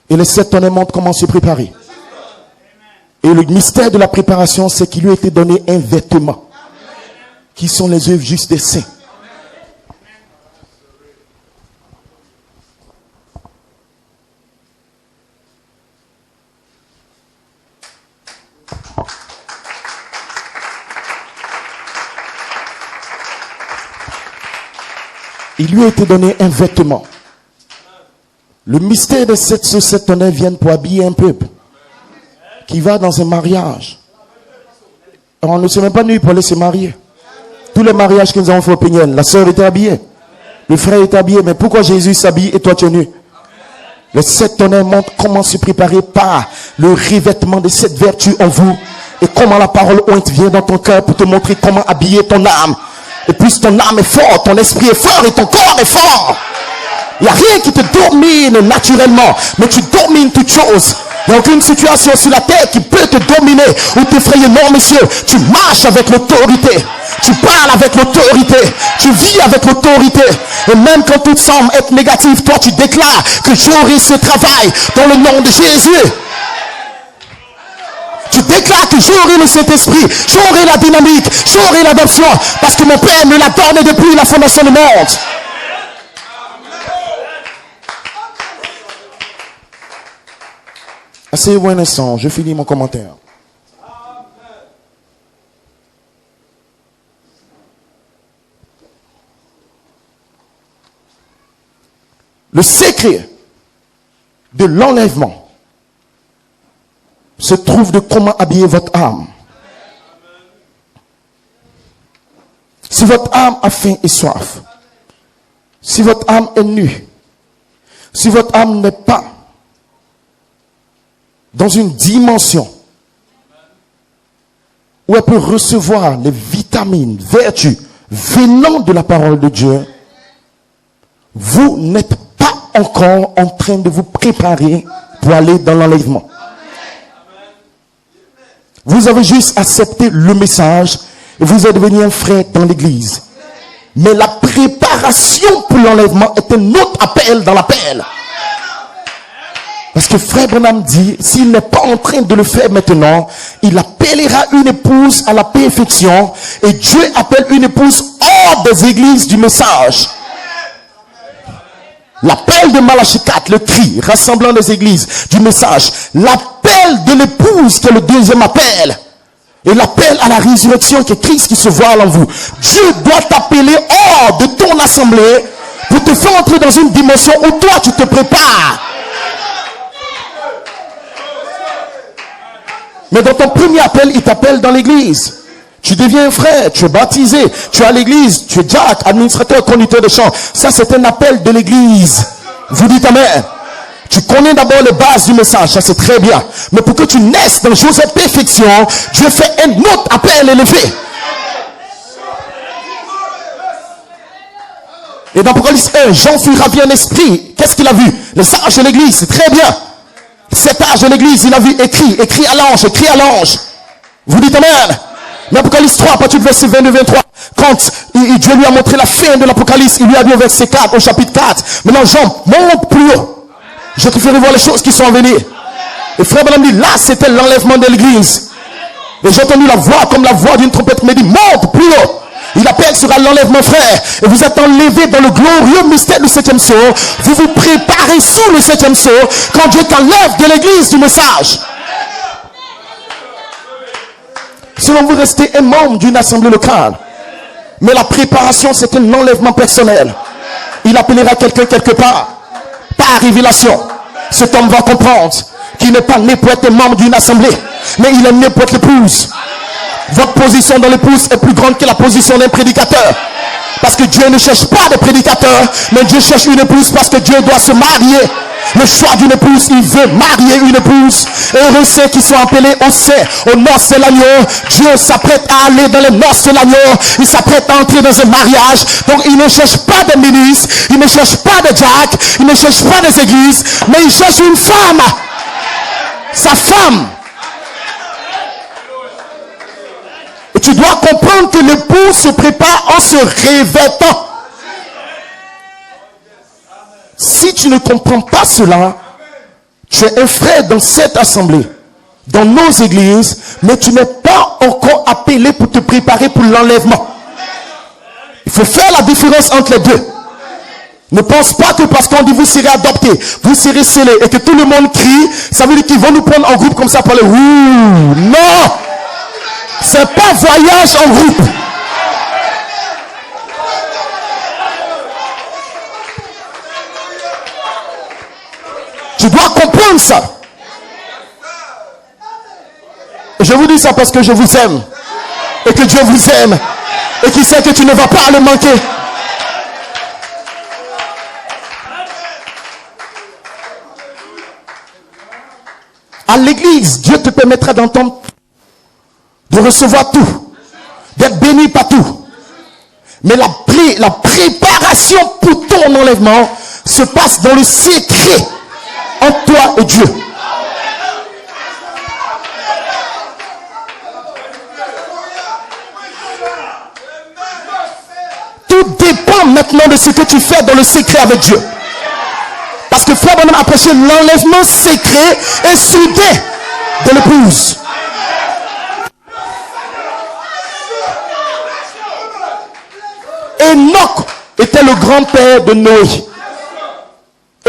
Et les 7 tonnerres montrent comment se préparer. Et le mystère de la préparation, c'est qu'il lui a été donné un vêtement. Qui sont les œuvres justes des saints. Il lui a été donné un vêtement. Le mystère de ces 7 tonnerres viennent pour habiller un peuple qui va dans un mariage. Alors, on ne s'est même pas nu pour aller se marier. Tous les mariages que nous avons fait au Péniel, la sœur était habillée, le frère était habillé, mais pourquoi Jésus s'habille et toi tu es nu? Les 7 tonnerres montrent comment se préparer par le revêtement de cette vertu en vous et comment la parole ointe vient dans ton cœur pour te montrer comment habiller ton âme. Et puis ton âme est forte, ton esprit est fort et ton corps est fort. Il n'y a rien qui te domine naturellement, mais tu domines toute chose. Il n'y a aucune situation sur la terre qui peut te dominer ou t'effrayer. Non, monsieur, tu marches avec l'autorité. Tu parles avec l'autorité. Tu vis avec l'autorité. Et même quand tout semble être négatif, toi tu déclares que j'aurai ce travail dans le nom de Jésus. Tu déclares que j'aurai le Saint-Esprit, j'aurai la dynamique, j'aurai l'adoption, parce que mon Père me l'a donné depuis la fondation du monde. Asseyez-vous un instant, je finis mon commentaire. Le secret de l'enlèvement se trouve de comment habiller votre âme. Si votre âme a faim et soif, si votre âme est nue, si votre âme n'est pas dans une dimension où elle peut recevoir les vitamines, vertus venant de la parole de Dieu, vous n'êtes pas encore en train de vous préparer pour aller dans l'enlèvement. Vous avez juste accepté le message et vous êtes devenu un frère dans l'église. Mais la préparation pour l'enlèvement est un autre appel dans l'appel. Parce que frère Branham dit, s'il n'est pas en train de le faire maintenant, il appellera une épouse à la perfection et Dieu appelle une épouse hors des églises du message. L'appel de Malachie 4, le cri rassemblant les églises du message, l'appel de l'épouse qui est le deuxième appel, et l'appel à la résurrection qui est Christ qui se voile en vous. Dieu doit t'appeler hors de ton assemblée pour te faire entrer dans une dimension où toi tu te prépares. Mais dans ton premier appel, il t'appelle dans l'église. Tu deviens un frère, tu es baptisé, tu es à l'église, tu es diacre, administrateur, conducteur de chant. Ça, c'est un appel de l'église. Vous dites amen. Tu connais d'abord les bases du message, ça c'est très bien. Mais pour que tu naisses dans Joseph perfection, Dieu fait un autre appel élevé. Et dans Apocalypse 1, Jean fut ravi en esprit. Qu'est-ce qu'il a vu? Les sages de l'église, c'est très bien. Cet âge de l'église, il a vu écrit à l'ange, écrit à l'ange. Vous dites amen. L'Apocalypse 3, à partir du verset 22-23, quand Dieu lui a montré la fin de l'Apocalypse, il lui a dit au verset 4, au chapitre 4, maintenant Jean, monte plus haut. Je te ferai voir les choses qui sont à venir. Et frère Branham dit, là c'était l'enlèvement de l'église. Et j'ai entendu la voix comme la voix d'une trompette qui me dit, monte plus haut. Il appelle sera l'enlèvement, frère. Et vous êtes enlevés dans le glorieux mystère du 7e sceau. Vous vous préparez sous le 7e sceau quand Dieu t'enlève de l'église du message. Sinon vous restez un membre d'une assemblée locale. Mais la préparation, c'est un enlèvement personnel. Il appellera quelqu'un quelque part. Par révélation. Cet homme va comprendre qu'il n'est pas né pour être membre d'une assemblée. Mais il est né pour être l'épouse. Votre position dans l'épouse est plus grande que la position d'un prédicateur. Parce que Dieu ne cherche pas de prédicateur. Mais Dieu cherche une épouse parce que Dieu doit se marier. Le choix d'une épouse, il veut marier une épouse. Heureux ceux qui sont appelés au noces de l'agneau. Dieu s'apprête à aller dans les noces de l'agneau. Il s'apprête à entrer dans un mariage. Donc il ne cherche pas de ministres. Il ne cherche pas de diacres. Il ne cherche pas des églises. Mais il cherche une femme. Sa femme. Et tu dois comprendre que l'époux se prépare en se revêtant. Si tu ne comprends pas cela, tu es un frère dans cette assemblée, dans nos églises, mais tu n'es pas encore appelé pour te préparer pour l'enlèvement. Il faut faire la différence entre les deux. Ne pense pas que parce qu'on dit vous serez adoptés, vous serez scellés et que tout le monde crie, ça veut dire qu'ils vont nous prendre en groupe comme ça pour le ouh. Non! C'est pas voyage en groupe. Tu dois comprendre ça. Et je vous dis ça parce que je vous aime. Et que Dieu vous aime. Et qu'il sait que tu ne vas pas le manquer. À l'église, Dieu te permettra d'entendre, de recevoir tout, d'être béni par tout. Mais la préparation pour ton enlèvement se passe dans le secret entre toi et Dieu. Tout dépend maintenant de ce que tu fais dans le secret avec Dieu. Parce que frère Branham a prêché l'enlèvement secret et soudé de l'épouse. Enoch était le grand-père de Noé.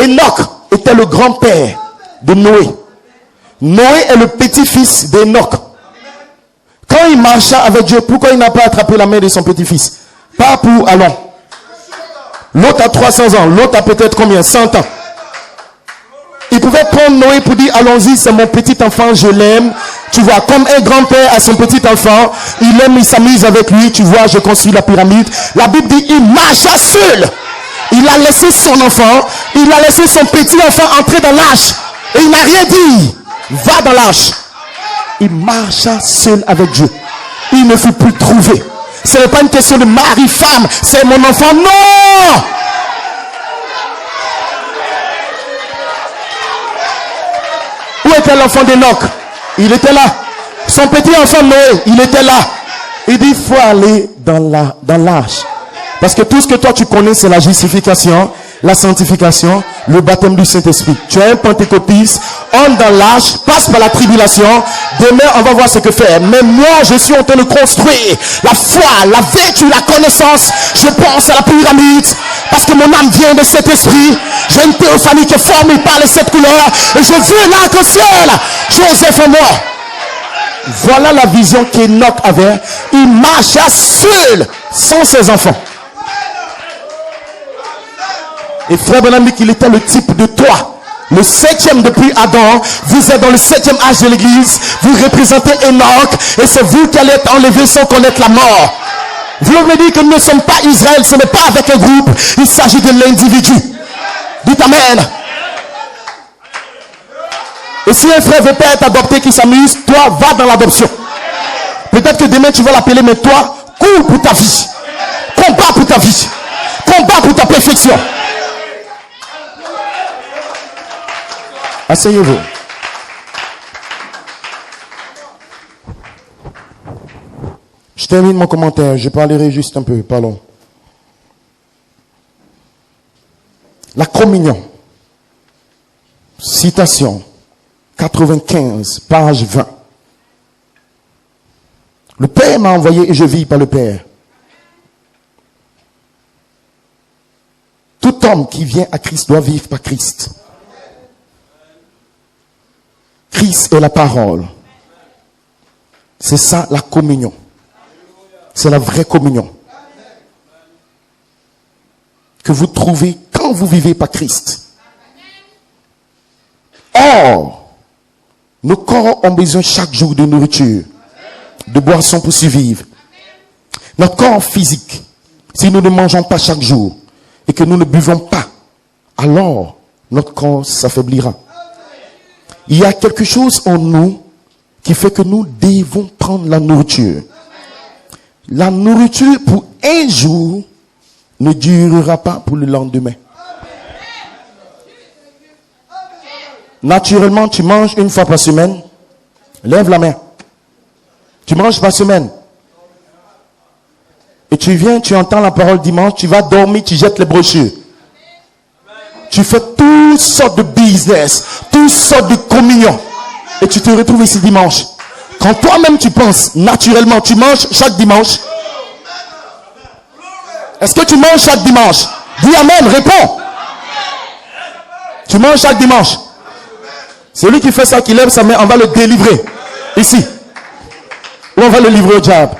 Enoch était le grand-père de Noé. Noé est le petit-fils d'Enoch. Quand il marcha avec Dieu, pourquoi il n'a pas attrapé la main de son petit-fils? Pas pour allons. L'autre a 300 ans, l'autre a peut-être combien? 100 ans. Il pouvait prendre Noé pour dire allons-y, c'est mon petit enfant, je l'aime. Tu vois, comme un grand-père a son petit enfant, il aime, il s'amuse avec lui. Tu vois, je construis la pyramide. La Bible dit il marcha seul. Il a laissé son enfant, il a laissé son petit enfant entrer dans l'arche. Et il n'a rien dit. Va dans l'arche. Il marcha seul avec Dieu. Il ne fut plus trouvé. Ce n'est pas une question de mari-femme, c'est mon enfant. Non! Où était l'enfant d'Enoch? Il était là. Son petit enfant Noé, il était là. Il dit, il faut aller dans l'arche. Parce que tout ce que toi tu connais, c'est la justification, la sanctification, le baptême du Saint-Esprit. Tu es un pentecôtiste, entre dans l'arche, passe par la tribulation. Demain, on va voir ce que faire. Mais moi, je suis en train de construire la foi, la vertu, la connaissance. Je pense à la pyramide. Parce que mon âme vient de cet esprit. J'ai une théophanie qui est formée par les 7 couleurs. Et je veux l'arc-en-ciel. Joseph et moi. Voilà la vision qu'Enoch avait. Il marcha seul, sans ses enfants. Et frère Branham dit qu'il était le type de toi. Le 7e depuis Adam. Vous êtes dans le 7e âge de l'église. Vous représentez Enoch. Et c'est vous qui allez être enlevé sans connaître la mort. Vous me dites que nous ne sommes pas Israël. Ce n'est pas avec un groupe. Il s'agit de l'individu. Dites Amen. Et si un frère veut pas être adopté qui s'amuse, toi va dans l'adoption. Peut-être que demain tu vas l'appeler, mais toi cours pour ta vie. Combat pour ta vie. Combat pour ta perfection. Asseyez-vous. Je termine mon commentaire. Je parlerai juste un peu. Pardon. La communion. Citation. 95, page 20. Le Père m'a envoyé et je vis par le Père. Tout homme qui vient à Christ doit vivre par Christ. Christ est la parole. C'est ça la communion. C'est la vraie communion. Que vous trouvez quand vous vivez par Christ. Or, nos corps ont besoin chaque jour de nourriture, de boissons pour survivre. Notre corps physique, si nous ne mangeons pas chaque jour et que nous ne buvons pas, alors notre corps s'affaiblira. Il y a quelque chose en nous qui fait que nous devons prendre la nourriture. La nourriture pour un jour ne durera pas pour le lendemain. Naturellement, tu manges une fois par semaine. Lève la main. Tu manges par semaine. Et tu viens, tu entends la parole dimanche, tu vas dormir, tu jettes les brochures. Tu fais toutes sortes de business, toutes sortes de communions. Et tu te retrouves ici dimanche. Quand toi-même tu penses, naturellement, tu manges chaque dimanche. Est-ce que tu manges chaque dimanche? Dis amen, réponds. Tu manges chaque dimanche. Celui qui fait ça, qui lève sa main, on va le délivrer. Ici. Ou on va le livrer au diable.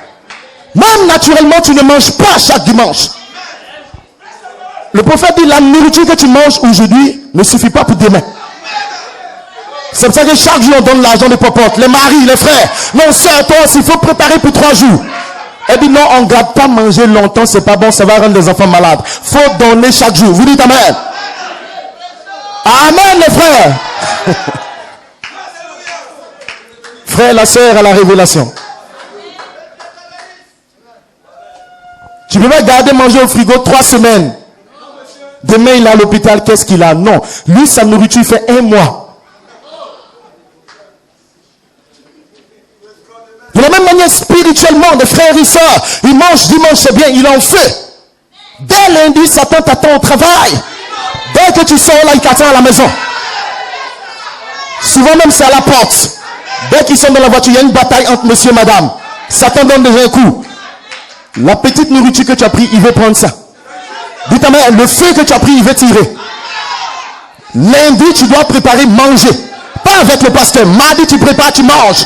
Même naturellement, tu ne manges pas chaque dimanche. Le prophète dit, la nourriture que tu manges aujourd'hui ne suffit pas pour demain. C'est pour ça que chaque jour on donne l'argent des popotes, les maris, les frères. Non, sœur, toi aussi, il faut préparer pour 3 jours. Elle dit non, on ne garde pas manger longtemps, c'est pas bon, ça va rendre les enfants malades. Faut donner chaque jour. Vous dites amen. Amen, les frères. Frère, la sœur à la révélation. Tu peux pas garder manger au frigo 3 semaines. Demain il est à l'hôpital, qu'est-ce qu'il a? Non. Lui, sa nourriture fait 1 mois. De la même manière, spirituellement, des frères et sœurs, ils mangent dimanche, c'est bien, il en fait. Dès lundi, Satan t'attend au travail. Dès que tu sors là, il t'attend à la maison. Souvent même, c'est à la porte. Dès qu'ils sont dans la voiture, il y a une bataille entre monsieur et madame. Satan donne déjà un coup. La petite nourriture que tu as pris, il veut prendre ça. Dis ta mère, le feu que tu as pris, il veut tirer. Lundi, tu dois préparer, manger. Pas avec le pasteur. Mardi, tu prépares, tu manges.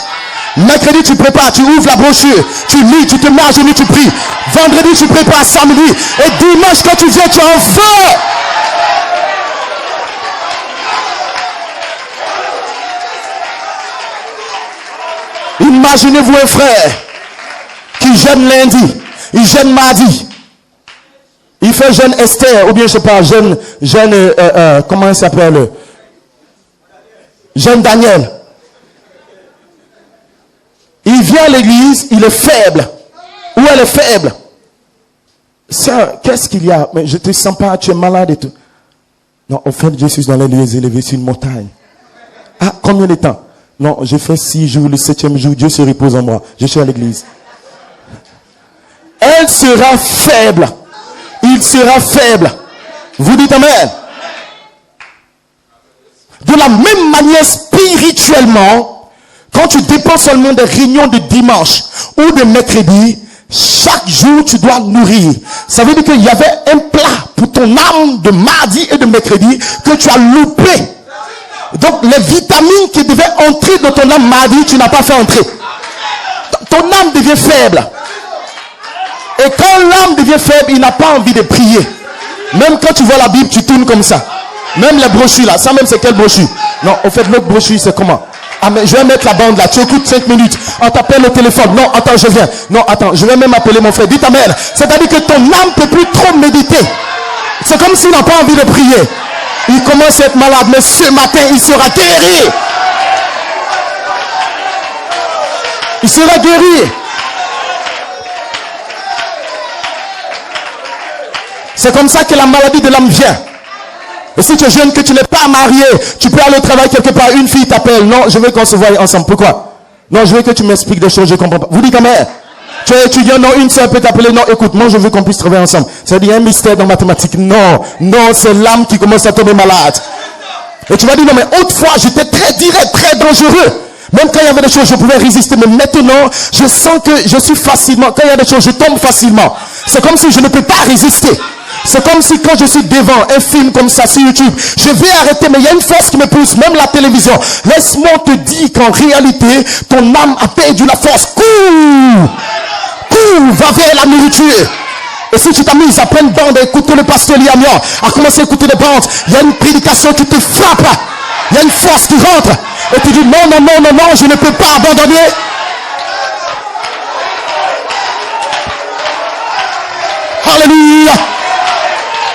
Mercredi, tu prépares, tu ouvres la brochure. Tu lis, tu te mets à genoux, tu pries. Vendredi, tu prépares, samedi. Et dimanche, quand tu viens, tu as un feu. Imaginez-vous un frère qui jeûne lundi, il jeûne mardi, il fait jeûne Esther, ou bien je sais pas, jeûne comment il s'appelle, jeûne Daniel. Il vient à l'église, il est faible, ou elle est faible. Sœur, qu'est-ce qu'il y a? Mais je te sens pas, tu es malade et tout. Non, au fait, je suis dans les lieux élevés sur une montagne. Ah, combien de temps? Non, j'ai fait 6 jours, le 7e jour, Dieu se repose en moi. Je suis à l'église. Elle sera faible. Il sera faible. Vous dites amen. De la même manière, spirituellement, quand tu dépends seulement des réunions de dimanche ou de mercredi, chaque jour tu dois nourrir. Ça veut dire qu'il y avait un plat pour ton âme de mardi et de mercredi que tu as loupé. Donc les vitamines qui devaient entrer dans ton âme mardi, tu n'as pas fait entrer. Ton âme devient faible. Et quand l'âme devient faible, il n'a pas envie de prier. Même quand tu vois la Bible, tu tournes comme ça. Même les brochures là, ça même c'est quelle brochure? Non, au fait l'autre brochure c'est comment? Ah mais je vais mettre la bande là, tu écoutes 5 minutes. On t'appelle au téléphone. Non, attends, je viens. Non, attends, je vais même appeler mon frère. Dis ta mère. C'est-à-dire que ton âme ne peut plus trop méditer. C'est comme s'il n'a pas envie de prier. Il commence à être malade, mais ce matin, il sera guéri. Il sera guéri. C'est comme ça que la maladie de l'âme vient. Et si tu es jeune, que tu n'es pas marié, tu peux aller au travail quelque part, une fille t'appelle. Non, je veux qu'on se voie ensemble. Pourquoi? Non, je veux que tu m'expliques des choses, je ne comprends pas. Vous dites, mère, tu es étudiant, non, une sœur peut t'appeler. Non, écoute, moi je veux qu'on puisse travailler ensemble. C'est-à-dire, il y a un mystère dans mathématiques. Non, non, c'est l'âme qui commence à tomber malade. Et tu vas dire, non, mais autrefois, j'étais très direct, très dangereux. Même quand il y avait des choses, je pouvais résister. Mais maintenant, je sens que je suis facilement, quand il y a des choses, je tombe facilement. C'est comme si je ne peux pas résister. C'est comme si quand je suis devant un film comme ça sur YouTube, je vais arrêter, mais il y a une force qui me pousse, même la télévision. Laisse-moi te dire qu'en réalité, ton âme a perdu la force. Cours! Cours, va vers la nourriture. Et si tu t'as mis à pleine bande à écouter le pasteur Liamian, à commencer à écouter des bandes, il y a une prédication qui te frappe. Il y a une force qui rentre. Et tu dis non, non, non, non, non, je ne peux pas abandonner. Alléluia.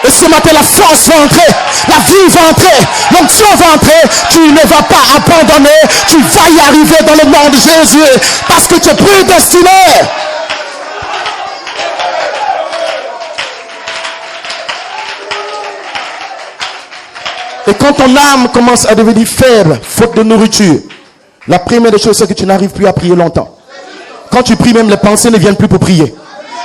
Et ce matin, la force va entrer, la vie va entrer, l'onction va entrer. Tu ne vas pas abandonner, tu vas y arriver dans le nom de Jésus, parce que tu es prédestiné. Et quand ton âme commence à devenir faible, faute de nourriture, la première des choses, c'est que tu n'arrives plus à prier longtemps. Quand tu pries, même les pensées ne viennent plus pour prier.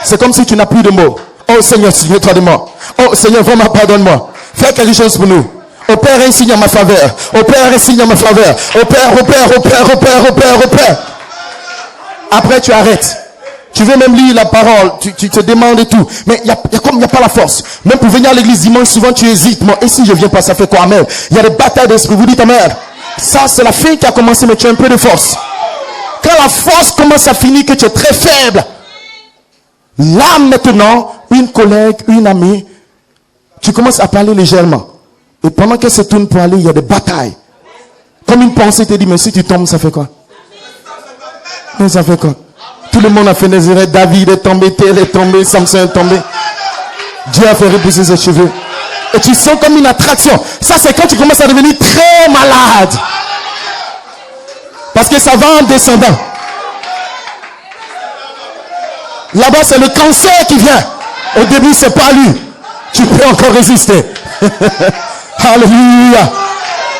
C'est comme si tu n'as plus de mots. Oh Seigneur, souviens-toi de moi. Oh Seigneur, vraiment pardonne-moi. Fais quelque chose pour nous. Opère un signe en ma faveur. Opère un signe en ma faveur. Opère. Après, tu arrêtes. Tu veux même lire la parole. Tu te demandes et tout. Mais il n'y a pas la force. Même pour venir à l'église dimanche, souvent tu hésites. Moi, et si je viens pas, ça fait quoi, amen? Il y a des batailles d'esprit. Vous dites amen. Ça, c'est la fin qui a commencé, mais tu as un peu de force. Quand la force commence à finir, que tu es très faible. Là, maintenant, une collègue, une amie, tu commences à parler légèrement. Et pendant qu'elle se tourne pour aller, il y a des batailles. Comme une pensée te dit, mais si tu tombes, ça fait quoi? Mais ça fait quoi? Tout le monde a fait des erreurs. David est tombé, Tel est tombé, Samson est tombé. Dieu a fait repousser ses cheveux. Et tu sens comme une attraction. Ça, c'est quand tu commences à devenir très malade. Parce que ça va en descendant. Là-bas, c'est le cancer qui vient. Au début, c'est pas lui. Tu peux encore résister. Alléluia.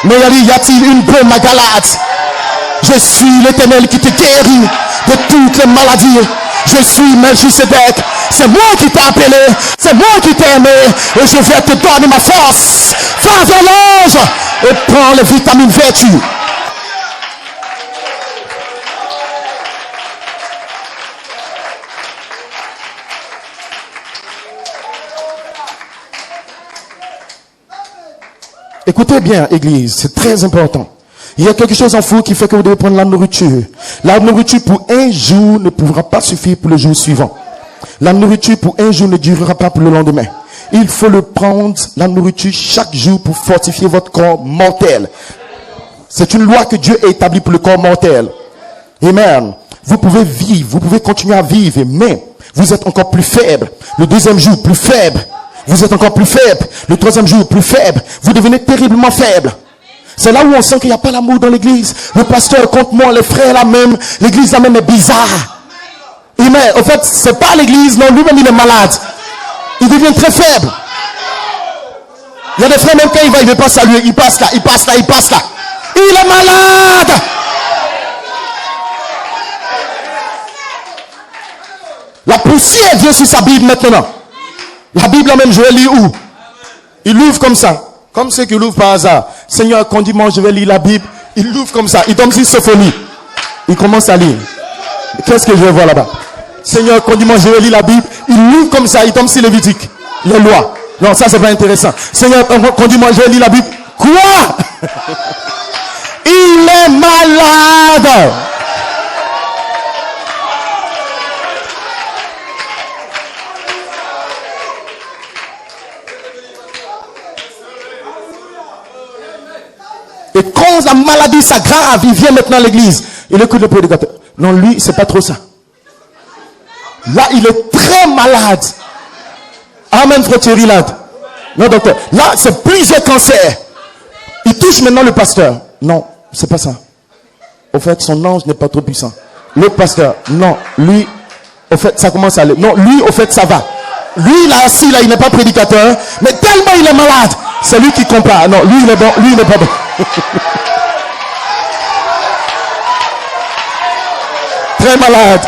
Mais y a-t-il une bonne magalade? Je suis l'Éternel qui te guérit de toutes les maladies. Je suis Melchisedec. C'est moi qui t'ai appelé. C'est moi qui t'ai aimé. Et je vais te donner ma force. Va vers l'ange et prends les vitamines vertu. Écoutez bien, Église, c'est très important. Il y a quelque chose en vous qui fait que vous devez prendre la nourriture. La nourriture pour un jour ne pourra pas suffire pour le jour suivant. La nourriture pour un jour ne durera pas pour le lendemain. Il faut le prendre, la nourriture, chaque jour pour fortifier votre corps mortel. C'est une loi que Dieu a établie pour le corps mortel. Amen. Vous pouvez vivre, vous pouvez continuer à vivre, mais vous êtes encore plus faible. Le deuxième jour, plus faible. Vous êtes encore plus faible. Le troisième jour, plus faible. Vous devenez terriblement faible. C'est là où on sent qu'il n'y a pas l'amour dans l'église. Le pasteur contre moi, les frères la même. L'église la même est bizarre. Amen. En fait, c'est pas l'église, non, lui-même il est malade. Il devient très faible. Il y a des frères, même quand il va, il ne veut pas saluer. Il passe là. Il est malade. La poussière vient sur sa Bible maintenant. La Bible même, je vais lire où? Il l'ouvre comme ça. Comme ceux qui l'ouvrent par hasard. Seigneur, conduis-moi, je vais lire la Bible. Il l'ouvre comme ça. Il tombe sur Sophonie. Il commence à lire. Qu'est-ce que je vais voir là-bas? Seigneur, conduis-moi, je vais lire la Bible. Il l'ouvre comme ça. Il tombe sur Lévitique. Les lois. Non, ça c'est pas intéressant. Seigneur, conduis-moi, je vais lire la Bible. Quoi? Il est malade. Et quand la maladie s'aggrave, il vient maintenant à l'église. Il écoute le prédicateur. Non, lui, c'est pas trop ça. Là, il est très malade. Amen, frère Thierry Lad. Non, docteur. Là, c'est plusieurs cancers. Il touche maintenant le pasteur. Non, c'est pas ça. Au fait, son ange n'est pas trop puissant. Le pasteur, non, lui, au fait, ça commence à aller. Non, lui, au fait, ça va. Lui, il est assis, là, il n'est pas prédicateur. Mais tellement il est malade. C'est lui qui compare. Non, lui, il est bon. Lui, il n'est pas bon. Très malade.